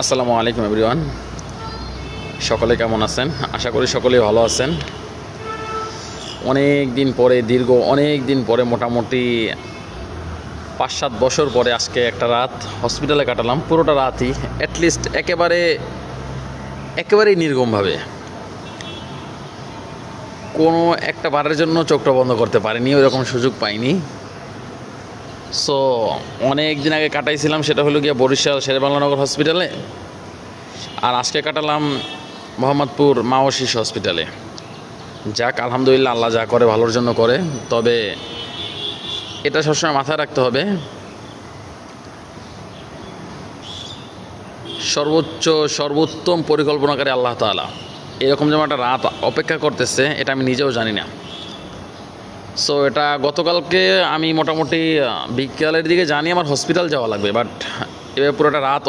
আসসালামু আলাইকুম এভরিওয়ান, সকলে কেমন আছেন? আশা করি সকলেই ভালো আছেন। অনেক দিন পরে মোটামুটি 5-7 বছর পরে আজকে একটা রাত হসপিটালে কাটালাম। পুরোটা রাতই অ্যাটলিস্ট একেবারেই নির্গমভাবে কোনো একটা বারের জন্য চোখটা বন্ধ করতে পারিনি, ওইরকম সুযোগ পাইনি। সো অনেক দিন আগে কাটাইছিলাম, সেটা হলো গিয়ে বরিশাল শেরেবাংলানগর হসপিটালে, আর আজকে কাটালাম মোহাম্মদপুর মা ও শিশু হসপিটালে। যাক, আলহামদুলিল্লাহ, আল্লাহ যা করে ভালোর জন্য করে। তবে এটা সবসময় মাথায় রাখতে হবে, সর্বোত্তম পরিকল্পনাকারী আল্লাহ তাআলা। এরকম যেমন একটা রাত অপেক্ষা করতেছে, এটা আমি নিজেও জানি না। সো এটা গতকালকে আমি মোটামুটি বিকেলের দিকে জানি আমার হসপিটাল যাওয়া লাগবে, বাট এবার পুরোটা রাত